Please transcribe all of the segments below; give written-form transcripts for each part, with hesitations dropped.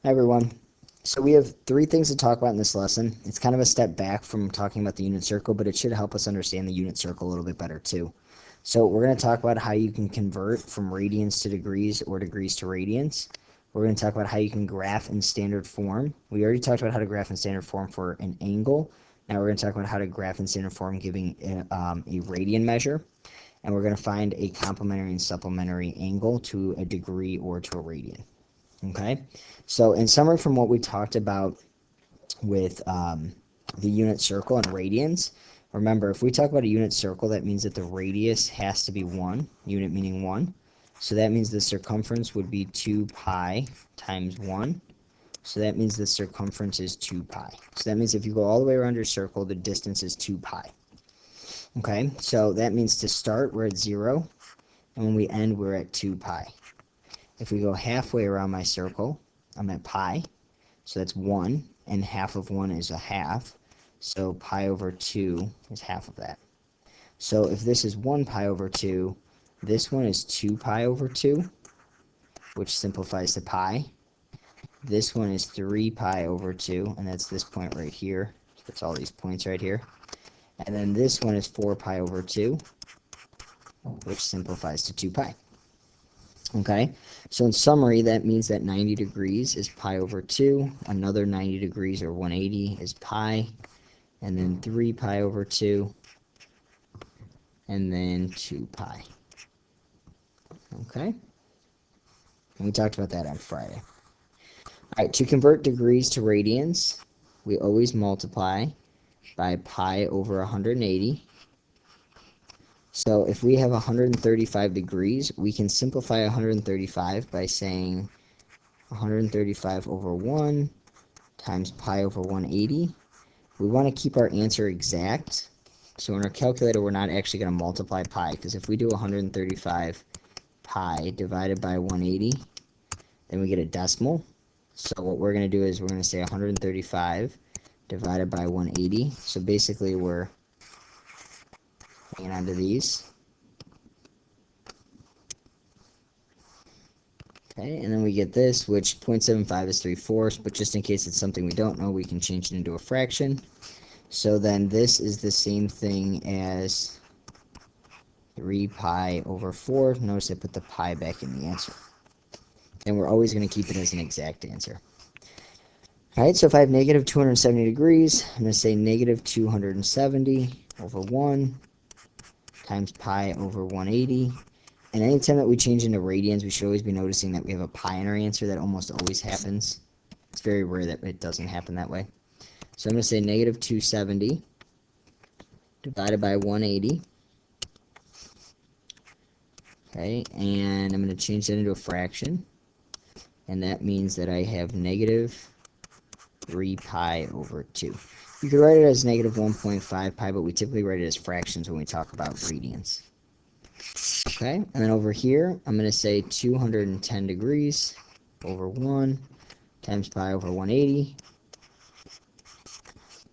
Hi everyone. So we have three things to talk about in this lesson. It's kind of a step back from talking about the unit circle, but it should help us understand the unit circle a little bit better too. So we're going to talk about how you can convert from radians to degrees or degrees to radians. We're going to talk about how you can graph in standard form. We already talked about how to graph in standard form for an angle. Now we're going to talk about how to graph in standard form giving a radian measure. And we're going to find a complementary and supplementary angle to a degree or to a radian. Okay, so in summary from what we talked about with the unit circle and radians, remember, if we talk about a unit circle, that means that the radius has to be 1, unit meaning 1. So that means the circumference would be 2 pi times 1. So that means the circumference is 2 pi. So that means if you go all the way around your circle, the distance is 2 pi. Okay, so that means to start, we're at 0, and when we end, we're at 2 pi. If we go halfway around my circle, I'm at pi, so that's 1, and half of 1 is a half, so pi over 2 is half of that. So if this is 1 pi over 2, this one is 2 pi over 2, which simplifies to pi. This one is 3 pi over 2, and that's this point right here. So that's all these points right here. And then this one is 4 pi over 2, which simplifies to 2 pi. Okay, so in summary, that means that 90 degrees is pi over 2, another 90 degrees or 180 is pi, and then 3 pi over 2, and then 2 pi. Okay, and we talked about that on Friday. All right, to convert degrees to radians, we always multiply by pi over 180. So if we have 135 degrees, we can simplify 135 by saying 135 over 1 times pi over 180. We want to keep our answer exact. So in our calculator, we're not actually going to multiply pi, because if we do 135 pi divided by 180, then we get a decimal. So what we're going to do is we're going to say 135 divided by 180. So basically we're hanging on to these. Okay, and then we get this, which 0.75 is 3/4, but just in case it's something we don't know, we can change it into a fraction. So then this is the same thing as 3 pi over 4. Notice I put the pi back in the answer. And we're always going to keep it as an exact answer. Alright, so if I have negative 270 degrees, I'm going to say negative 270 over 1 times pi over 180. And anytime that we change into radians, we should always be noticing that we have a pi in our answer. That almost always happens. It's very rare that it doesn't happen that way. So I'm going to say negative 270 divided by 180. Okay, and I'm going to change that into a fraction. And that means that I have negative 3 pi over 2. You could write it as negative 1.5 pi, but we typically write it as fractions when we talk about radians. Okay, and then over here, I'm going to say 210 degrees over 1 times pi over 180.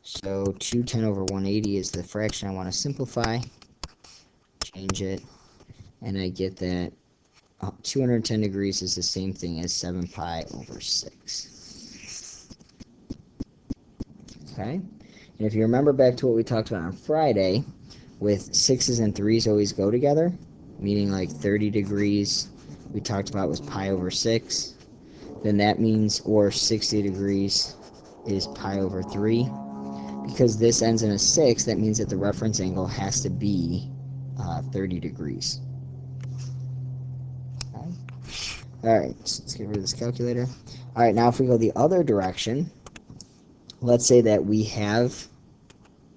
So 210 over 180 is the fraction I want to simplify. Change it, and I get that 210 degrees is the same thing as 7 pi over 6. Okay, and if you remember back to what we talked about on Friday, with 6's and 3's always go together, meaning like 30 degrees we talked about was pi over 6, then that means, or 60 degrees is pi over 3. Because this ends in a 6, that means that the reference angle has to be 30 degrees. Alright, so let's get rid of this calculator. Alright, now if we go the other direction, let's say that we have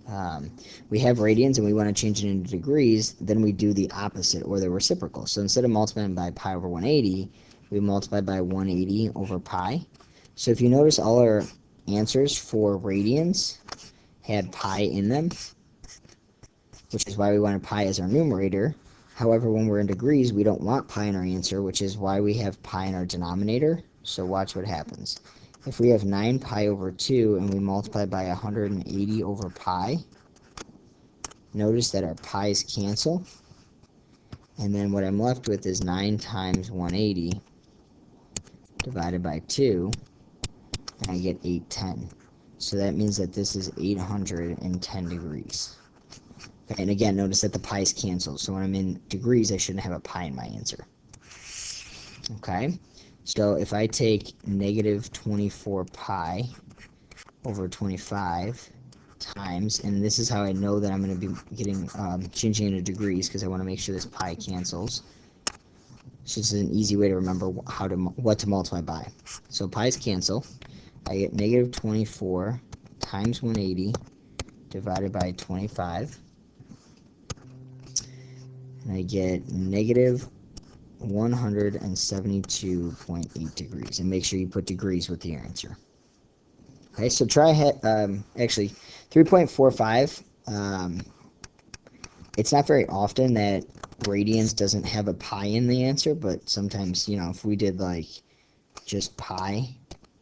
radians and we want to change it into degrees, then we do the opposite, or the reciprocal. So instead of multiplying by pi over 180, we multiply by 180 over pi. So if you notice, all our answers for radians had pi in them, which is why we wanted pi as our numerator. However, when we're in degrees, we don't want pi in our answer, which is why we have pi in our denominator. So watch what happens. If we have 9 pi over 2 and we multiply by 180 over pi, notice that our pi's cancel. And then what I'm left with is 9 times 180 divided by 2, and I get 810. So that means that this is 810 degrees. Okay, and again, notice that the pi's canceled. So when I'm in degrees, I shouldn't have a pi in my answer. Okay, so if I take negative 24 pi over 25 times, and this is how I know that I'm going to be getting changing into degrees, because I want to make sure this pi cancels. So this is an easy way to remember what to multiply by. So pi's cancel. I get negative 24 times 180 divided by 25. And I get negative 172.8 degrees. And make sure you put degrees with your answer. Okay, so try actually 3.45. It's not very often that radians doesn't have a pi in the answer, but sometimes, if we did like just pi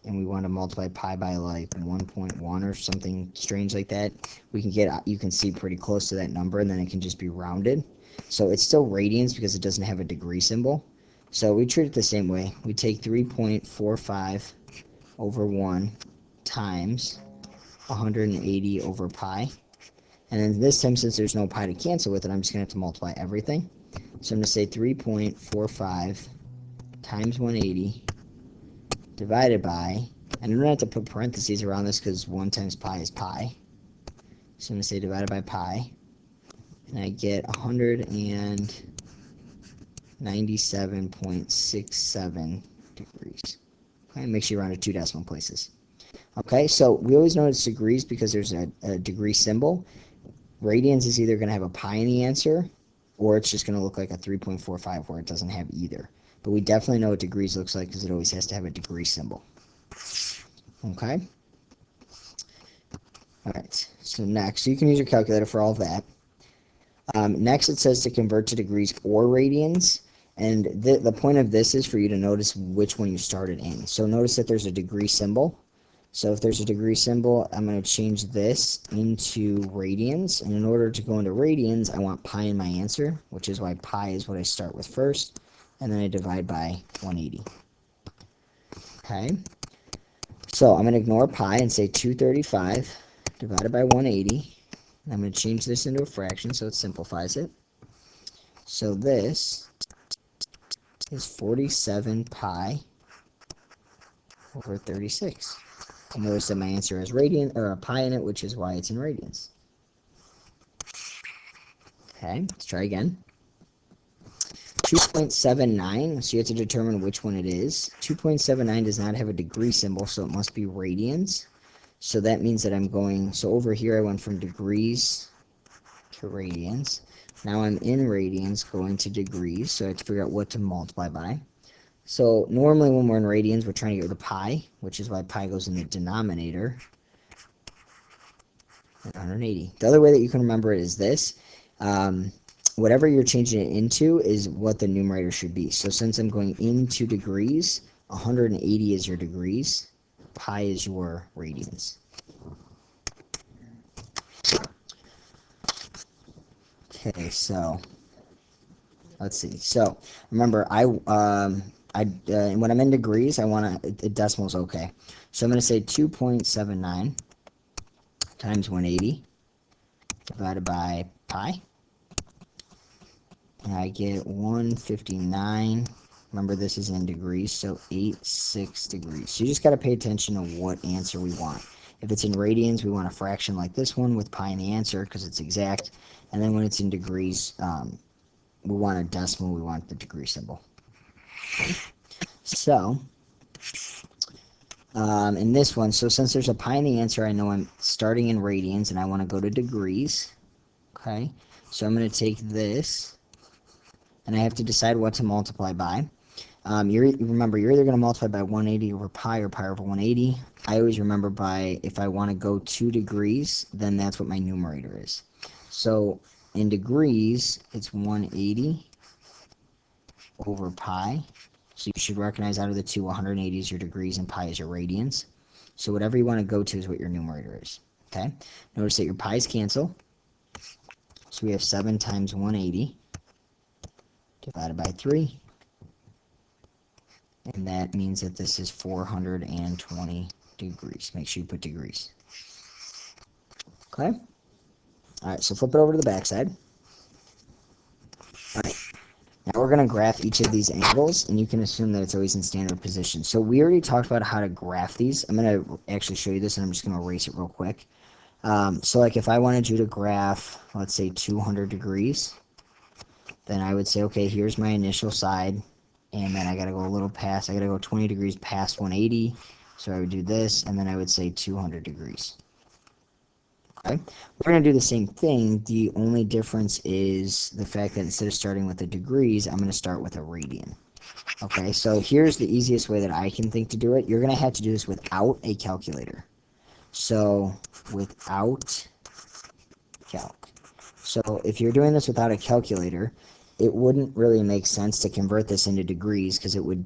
and we want to multiply pi by like 1.1 or something strange like that, you can see pretty close to that number, and then it can just be rounded. So it's still radians because it doesn't have a degree symbol. So we treat it the same way. We take 3.45 over 1 times 180 over pi. And then this time, since there's no pi to cancel with it, I'm just going to have to multiply everything. So I'm going to say 3.45 times 180 divided by, and I'm going to have to put parentheses around this because 1 times pi is pi. So I'm going to say divided by pi, and I get 197.67 degrees. Okay, make sure you round to 2 decimal places. Okay, so we always know it's degrees because there's a degree symbol. Radians is either going to have a pi in the answer, or it's just going to look like a 3.45 where it doesn't have either. But we definitely know what degrees looks like because it always has to have a degree symbol. Okay? Alright, so next, you can use your calculator for all of that. Next, it says to convert to degrees or radians. And the point of this is for you to notice which one you started in. So notice that there's a degree symbol. So if there's a degree symbol, I'm going to change this into radians. And in order to go into radians, I want pi in my answer, which is why pi is what I start with first. And then I divide by 180. Okay. So I'm going to ignore pi and say 235 divided by 180. And I'm going to change this into a fraction so it simplifies it. So this is 47 pi over 36. And notice that my answer has a pi in it, which is why it's in radians. Okay, let's try again. 2.79, so you have to determine which one it is. 2.79 does not have a degree symbol, so it must be radians. So that means that so over here I went from degrees to radians. Now I'm in radians going to degrees, so I have to figure out what to multiply by. So normally when we're in radians, we're trying to get rid of pi, which is why pi goes in the denominator. 180. The other way that you can remember it is this. Whatever you're changing it into is what the numerator should be. So since I'm going into degrees, 180 is your degrees, pi is your radians. Okay, so let's see. So remember, when I'm in degrees, I want the decimal's okay. So I'm going to say 2.79 times 180 divided by pi. And I get 159. Remember, this is in degrees, so 86 degrees. So you just got to pay attention to what answer we want. If it's in radians, we want a fraction like this one with pi in the answer because it's exact. And then when it's in degrees, we want a decimal, we want the degree symbol. So, in this one, so since there's a pi in the answer, I know I'm starting in radians and I want to go to degrees. Okay, so I'm going to take this and I have to decide what to multiply by. Remember, you're either going to multiply by 180 over pi or pi over 180. I always remember if I want to go 2 degrees, then that's what my numerator is. So in degrees, it's 180 over pi. So you should recognize out of the two, 180 is your degrees and pi is your radians. So whatever you want to go to is what your numerator is. Okay? Notice that your pi's cancel. So we have 7 times 180 divided by 3. And that means that this is 420 degrees. Make sure you put degrees. Okay? Alright, so flip it over to the back side. Alright, now we're going to graph each of these angles, and you can assume that it's always in standard position. So we already talked about how to graph these. I'm going to actually show you this, and I'm just going to erase it real quick. So like if I wanted you to graph, let's say 200 degrees, then I would say, okay, here's my initial side, and then I got to go a little past, I got to go 20 degrees past 180, so I would do this, and then I would say 200 degrees. Okay, we're going to do the same thing. The only difference is the fact that instead of starting with the degrees, I'm going to start with a radian. Okay, so here's the easiest way that I can think to do it. You're going to have to do this without a calculator. So without calc. So if you're doing this without a calculator, it wouldn't really make sense to convert this into degrees because it would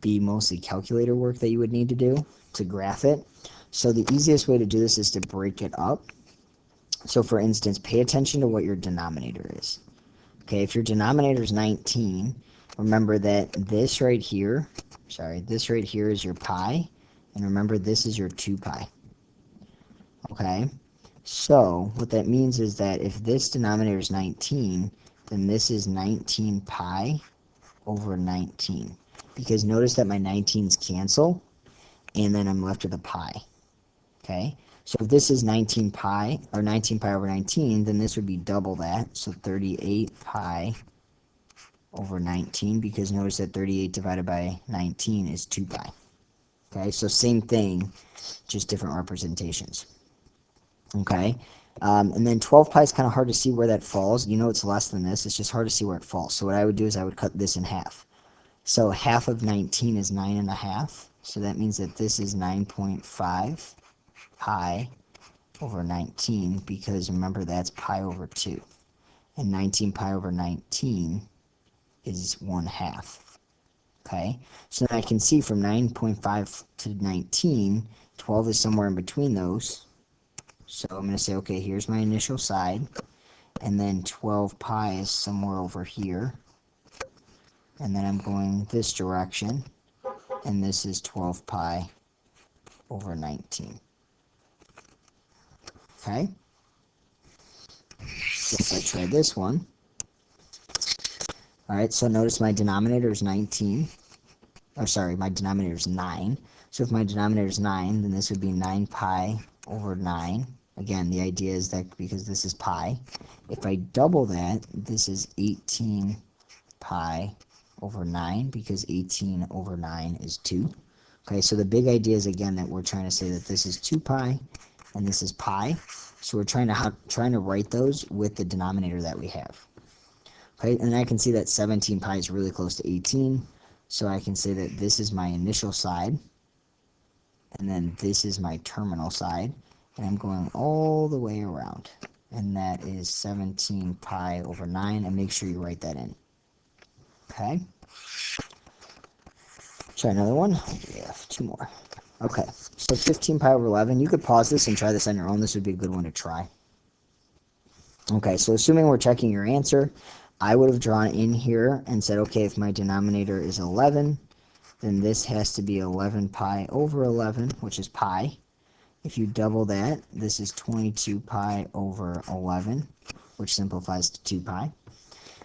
be mostly calculator work that you would need to do to graph it. So the easiest way to do this is to break it up. So for instance, pay attention to what your denominator is. Okay, if your denominator is 19, remember that this right here is your pi, and remember this is your 2 pi. Okay, so what that means is that if this denominator is 19, then this is 19 pi over 19. Because notice that my 19's cancel, and then I'm left with a pi. Okay, so if this is 19 pi, or 19 pi over 19, then this would be double that, so 38 pi over 19, because notice that 38 divided by 19 is 2 pi. Okay, so same thing, just different representations. Okay, and then 12 pi is kind of hard to see where that falls. You know it's less than this, it's just hard to see where it falls. So what I would do is I would cut this in half. So half of 19 is 9.5, so that means that this is 9.5 pi over 19, because remember that's pi over 2. And 19 pi over 19 is 1/2. Okay, so then I can see from 9.5 to 19, 12 is somewhere in between those. So I'm going to say, okay, here's my initial side, and then 12 pi is somewhere over here. And then I'm going this direction, and this is 12 pi over 19. Okay? So if I try this one, alright, so notice my denominator is 19. Or sorry, my denominator is 9. So if my denominator is 9, then this would be 9 pi over 9. Again, the idea is that because this is pi, if I double that, this is 18 pi over 9, because 18 over 9 is 2. Okay, so the big idea is, again, that we're trying to say that this is 2 pi and this is pi. So we're trying to write those with the denominator that we have. Okay, and I can see that 17 pi is really close to 18. So I can say that this is my initial side, and then this is my terminal side, and I'm going all the way around. And that is 17 pi over 9, and make sure you write that in. Okay? Try another one. We have 2 more. Okay, so 15 pi over 11. You could pause this and try this on your own. This would be a good one to try. Okay, so assuming we're checking your answer, I would have drawn in here and said, okay, if my denominator is 11, then this has to be 11 pi over 11, which is pi. If you double that, this is 22 pi over 11, which simplifies to 2 pi.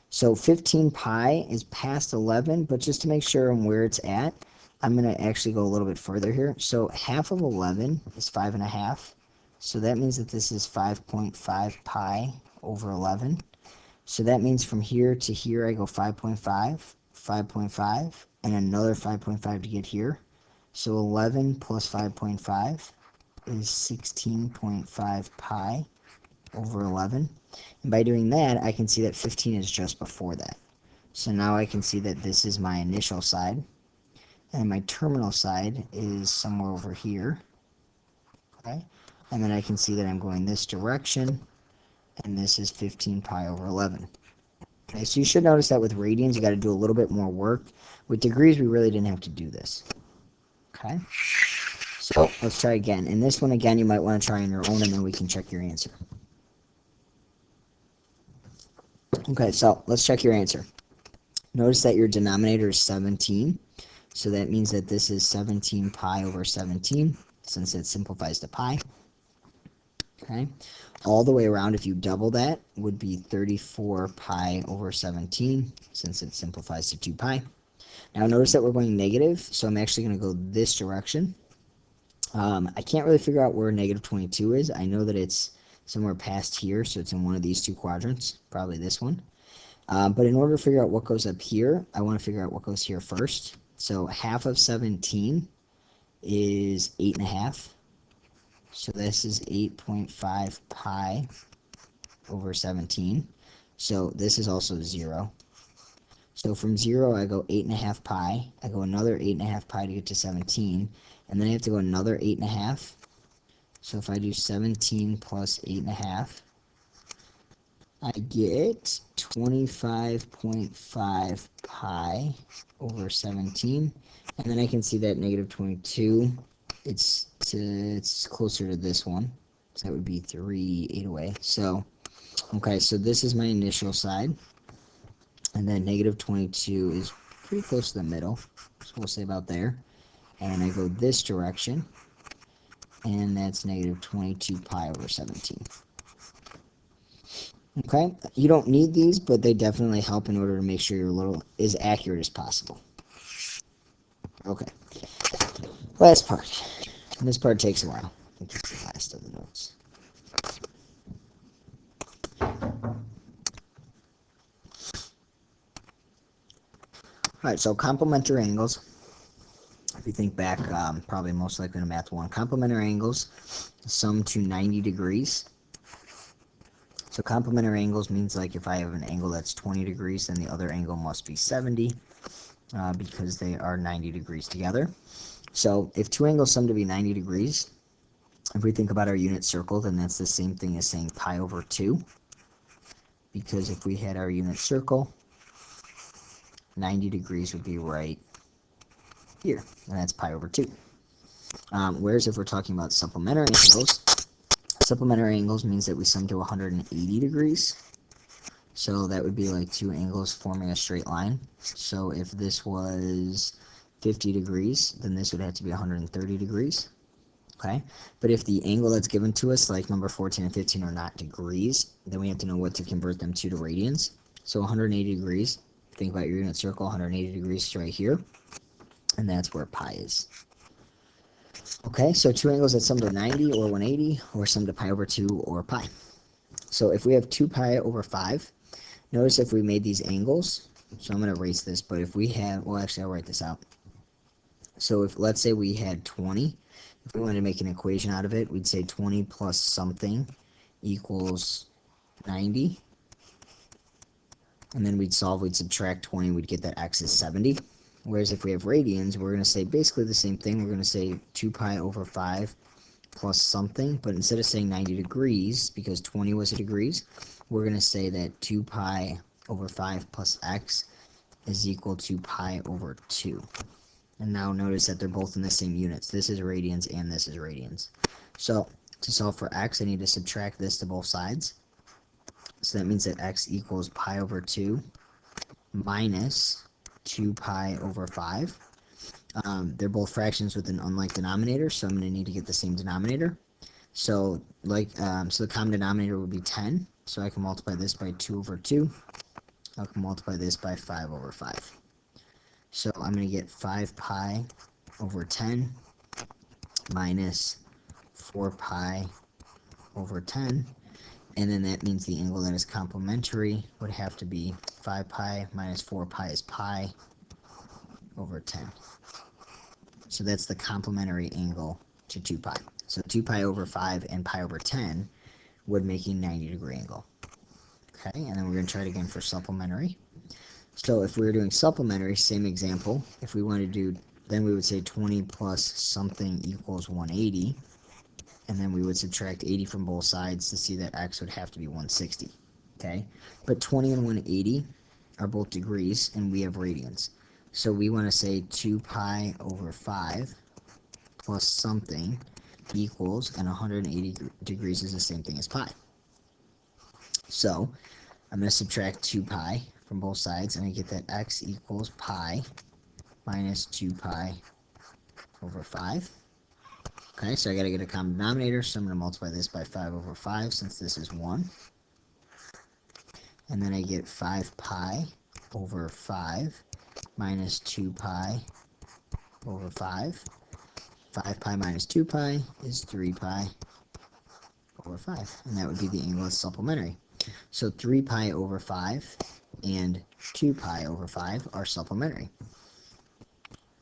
So 15 pi is past 11, but just to make sure on where it's at, I'm going to actually go a little bit further here. So half of 11 is 5.5. So that means that this is 5.5 pi over 11. So that means from here to here I go 5.5, 5.5, and another 5.5 to get here. So 11 plus 5.5 is 16.5 pi over 11. And by doing that, I can see that 15 is just before that. So now I can see that this is my initial side, and my terminal side is somewhere over here. Okay? And then I can see that I'm going this direction, and this is 15 pi over 11. Okay, so you should notice that with radians, you got to do a little bit more work. With degrees, we really didn't have to do this. Okay? So let's try again. And this one, again, you might want to try on your own, and then we can check your answer. Okay, so let's check your answer. Notice that your denominator is 17. So that means that this is 17 pi over 17. since it simplifies to pi. Okay, all the way around, if you double that, would be 34 pi over 17, since it simplifies to 2 pi. Now notice that we're going negative, so I'm actually going to go this direction. I can't really figure out where negative 22 is. I know that it's somewhere past here, so it's in one of these two quadrants, probably this one. But in order to figure out what goes up here, I want to figure out what goes here first. So half of 17 is 8.5. So this is 8.5 pi over 17. So this is also 0. So from 0, I go 8.5 pi. I go another 8.5 pi to get to 17. And then I have to go another 8.5. So if I do 17 plus 8.5, I get 25.5 pi over 17. And then I can see that negative 22, it's closer to this one. So that would be 3, 8 away. So, okay, so this is my initial side. And then negative 22 is pretty close to the middle. So we'll say about there. And I go this direction. And that's negative 22 pi over 17. Okay, you don't need these, but they definitely help in order to make sure you're as accurate as possible. Okay, last part. And this part takes a while. I think it's the last of the notes. Alright, so complementary angles. If you think back, probably most likely to Math 1. Complementary angles sum to 90 degrees. So complementary angles means like if I have an angle that's 20 degrees, then the other angle must be 70 because they are 90 degrees together. So if two angles sum to be 90 degrees, if we think about our unit circle, then that's the same thing as saying pi over 2. Because if we had our unit circle, 90 degrees would be right here, and that's pi over 2. Whereas if we're talking about supplementary angles means that we sum to 180 degrees. So that would be like two angles forming a straight line. So if this was 50 degrees, then this would have to be 130 degrees. Okay, but if the angle that's given to us, like number 14 and 15, are not degrees, then we have to know what to convert them to radians. So 180 degrees, think about your unit circle, 180 degrees is right here, and that's where pi is. Okay, so two angles that sum to 90 or 180, or sum to pi over 2 or pi. So if we have 2 pi over 5, notice if we made these angles, so I'm going to erase this, but if we have, well actually I'll write this out. So if, let's say we had 20, if we wanted to make an equation out of it, we'd say 20 plus something equals 90. And then we'd subtract 20, we'd get that x is 70. Whereas if we have radians, we're going to say basically the same thing. We're going to say 2 pi over 5 plus something, but instead of saying 90 degrees, because 20 was degrees, we're going to say that 2 pi over 5 plus x is equal to pi over 2. And now notice that they're both in the same units. This is radians and this is radians. So to solve for x, I need to subtract this to both sides. So that means that x equals pi over 2 minus 2 pi over 5. They're both fractions with an unlike denominator, so I'm going to need to get the same denominator. So so the common denominator would be 10. So I can multiply this by 2 over 2. I can multiply this by 5 over 5. So I'm going to get 5 pi over 10 minus 4 pi over 10. And then that means the angle that is complementary would have to be 5 pi minus 4 pi is pi over 10. So that's the complementary angle to 2 pi. So 2 pi over 5 and pi over 10 would make a 90-degree angle. Okay, and then we're going to try it again for supplementary. So if we were doing supplementary, same example. If we want to do, then we would say 20 plus something equals 180. And then we would subtract 80 from both sides to see that x would have to be 160. Okay, but 20 and 180 are both degrees, and we have radians. So we want to say 2 pi over 5 plus something equals, and 180 degrees is the same thing as pi. So I'm going to subtract 2 pi from both sides, and I get that x equals pi minus 2 pi over 5. Okay, so I got to get a common denominator, so I'm going to multiply this by 5 over 5 since this is 1. And then I get 5 pi over 5 minus 2 pi over 5. 5 pi minus 2 pi is 3 pi over 5. And that would be the angle that's supplementary. So 3 pi over 5 and 2 pi over 5 are supplementary.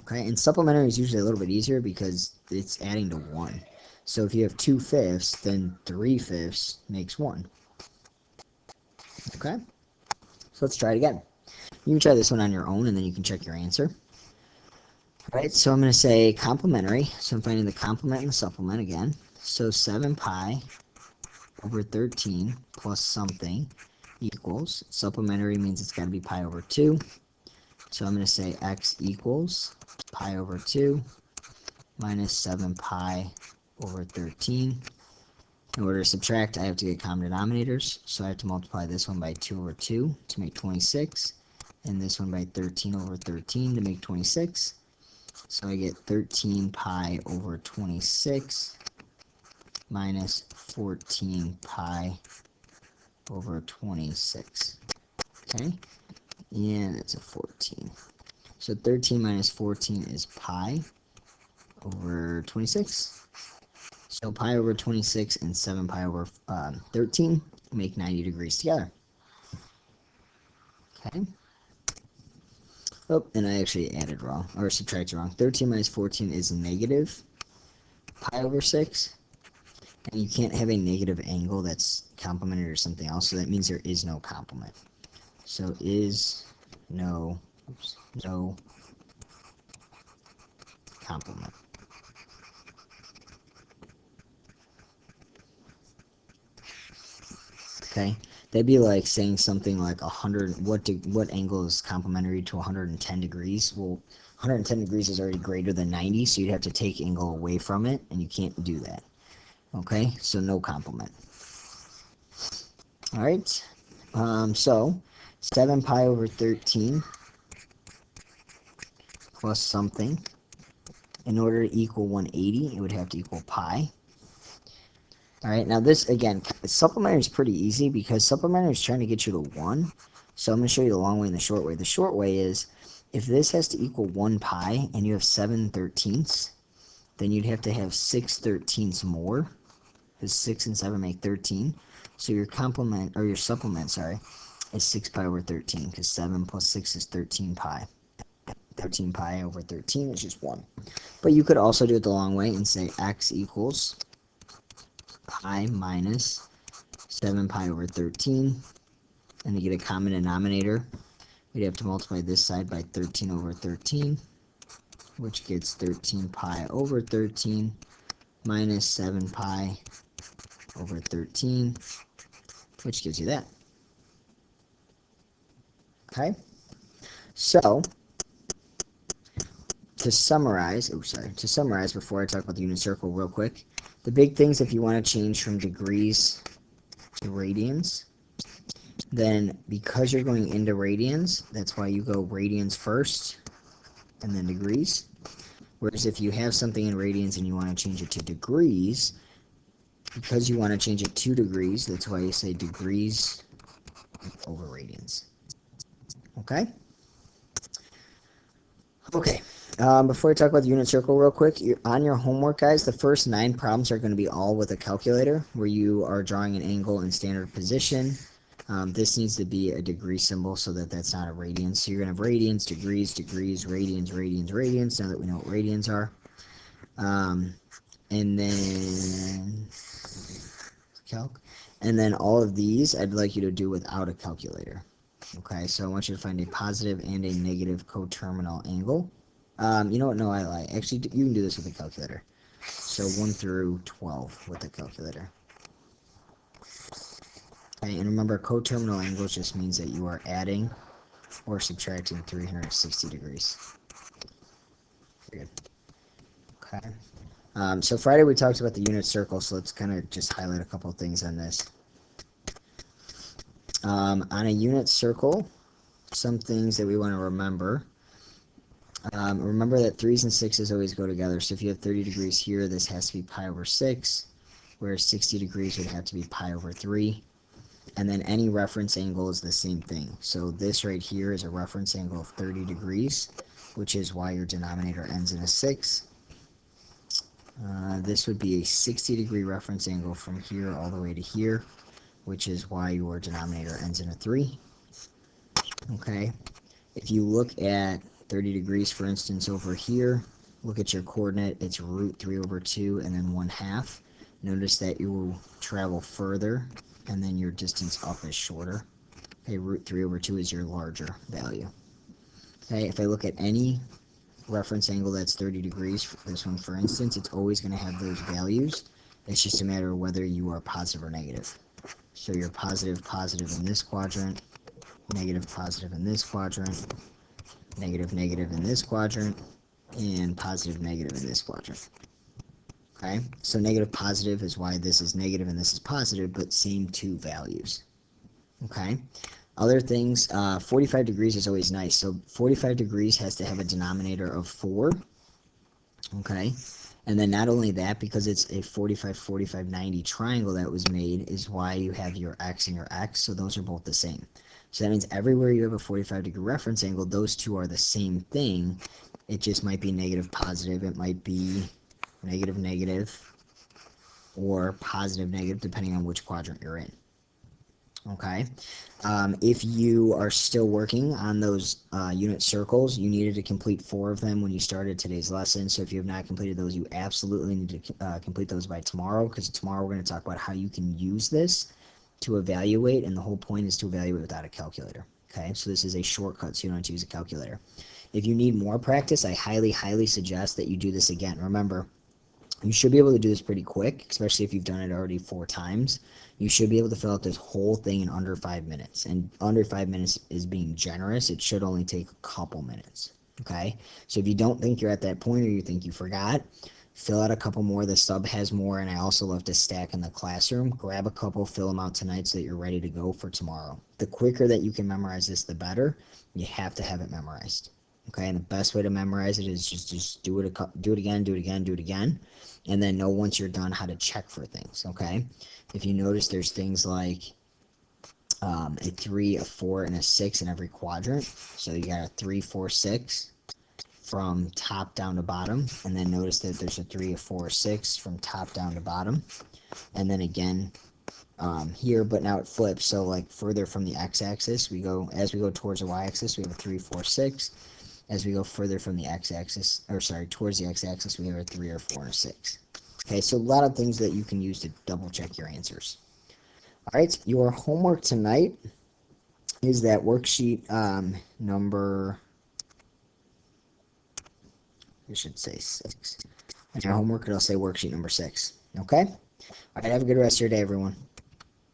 Okay, and supplementary is usually a little bit easier because it's adding to 1. So if you have 2/5, then 3/5 makes 1. Okay, so let's try it again. You can try this one on your own and then you can check your answer. All right, so I'm going to say complementary. So I'm finding the complement and the supplement again. So 7 pi over 13 plus something equals, supplementary means it's got to be pi over 2. So I'm going to say x equals pi over 2 minus 7 pi over 13. In order to subtract, I have to get common denominators. So I have to multiply this one by 2 over 2 to make 26, and this one by 13 over 13 to make 26. So I get 13 pi over 26 minus 14 pi over 26. Okay, and it's a 14. So 13 minus 14 is pi over 26. So pi over 26 and 7 pi over 13 make 90 degrees together. Okay. Oh, and I actually added wrong, or subtracted wrong. 13 minus 14 is negative pi over 6. And you can't have a negative angle that's complementary or something else, so that means there is no complement. So is no complement. Okay, that'd be like saying something like 100. What angle is complementary to 110 degrees? Well, 110 degrees is already greater than 90, so you'd have to take angle away from it, and you can't do that. Okay, so no complement. All right, so 7 pi over 13 plus something. In order to equal 180, it would have to equal pi. All right, now this, again, supplementary is pretty easy because supplementary is trying to get you to 1. So I'm going to show you the long way and the short way. The short way is if this has to equal 1 pi and you have 7/13, then you'd have to have 6/13 more, because 6 and 7 make 13. So your complement, or your supplement, sorry, is 6 pi over 13, because 7 plus 6 is 13 pi. 13 pi over 13 is just 1. But you could also do it the long way and say x equals pi minus 7 pi over 13. And to get a common denominator, we'd have to multiply this side by 13 over 13, which gets 13 pi over 13 minus 7 pi over 13, which gives you that. Okay? So, to summarize before I talk about the unit circle real quick, the big things if you want to change from degrees to radians, then because you're going into radians, that's why you go radians first and then degrees. Whereas if you have something in radians and you want to change it to degrees, because you want to change it to degrees, that's why you say degrees over radians. Okay? Okay. Before I talk about the unit circle real quick, on your homework, guys, the first 9 problems are going to be all with a calculator, where you are drawing an angle in standard position. This needs to be a degree symbol so that that's not a radian. So you're going to have radians, degrees, degrees, radians, radians, radians, now that we know what radians are. And then calc. And then all of these, I'd like you to do without a calculator. Okay, so I want you to find a positive and a negative coterminal angle. You know what? No, I lie. Actually, you can do this with a calculator. So 1 through 12 with a calculator. Okay, and remember, coterminal angles just means that you are adding or subtracting 360 degrees. Very good. Okay. So Friday we talked about the unit circle, so let's kind of just highlight a couple of things on this. On a unit circle, some things that we want to remember Remember that 3's and 6's always go together. So if you have 30 degrees here, this has to be pi over 6, whereas 60 degrees would have to be pi over 3. And then any reference angle is the same thing. So this right here is a reference angle of 30 degrees, which is why your denominator ends in a 6. This would be a 60-degree reference angle from here all the way to here, which is why your denominator ends in a 3. Okay, if you look at 30 degrees, for instance, over here, look at your coordinate, it's root 3 over 2 and then 1/2. Notice that you will travel further, and then your distance up is shorter. Okay, root 3 over 2 is your larger value. Okay, if I look at any reference angle that's 30 degrees, this one for instance, it's always going to have those values. It's just a matter of whether you are positive or negative. So you're positive, positive in this quadrant, negative, positive in this quadrant, negative, negative in this quadrant, and positive, negative in this quadrant. Okay, so negative, positive is why this is negative and this is positive, but same two values. Okay, other things, 45 degrees is always nice. So 45 degrees has to have a denominator of 4. Okay, and then not only that, because it's a 45, 45, 90 triangle that was made, is why you have your x and your x, so those are both the same. So that means everywhere you have a 45-degree reference angle, those two are the same thing. It just might be negative, positive. It might be negative, negative, or positive, negative, depending on which quadrant you're in. Okay, if you are still working on those unit circles, you needed to complete 4 of them when you started today's lesson. So if you have not completed those, you absolutely need to complete those by tomorrow, because tomorrow we're going to talk about how you can use this to evaluate, and the whole point is to evaluate without a calculator. Okay, so this is a shortcut, so you don't have to use a calculator. If you need more practice, I highly, highly suggest that you do this again. Remember, you should be able to do this pretty quick, especially if you've done it already 4 times. You should be able to fill out this whole thing in under 5 minutes. And under 5 minutes is being generous. It should only take a couple minutes. Okay? So if you don't think you're at that point, or you think you forgot, fill out a couple more. The sub has more, and I also love to stack in the classroom. Grab a couple, fill them out tonight so that you're ready to go for tomorrow. The quicker that you can memorize this, the better. You have to have it memorized. Okay, and the best way to memorize it is just do it again, do it again, do it again, and then know once you're done how to check for things. Okay, if you notice, there's things like a 3, a 4, and a 6 in every quadrant. So you got a 3, 4, 6 from top down to bottom, and then notice that there's a 3, a 4, a 6 from top down to bottom, and then again here, but now it flips. So like further from the x-axis, as we go towards the y-axis, we have a 3, 4, 6. As we go further from the x-axis, or sorry, towards the x-axis, we have a 3, or 4, and a 6. Okay, so a lot of things that you can use to double check your answers. All right, your homework tonight is that worksheet number, I should say 6. And your homework, it'll say worksheet number 6. Okay? All right, have a good rest of your day, everyone.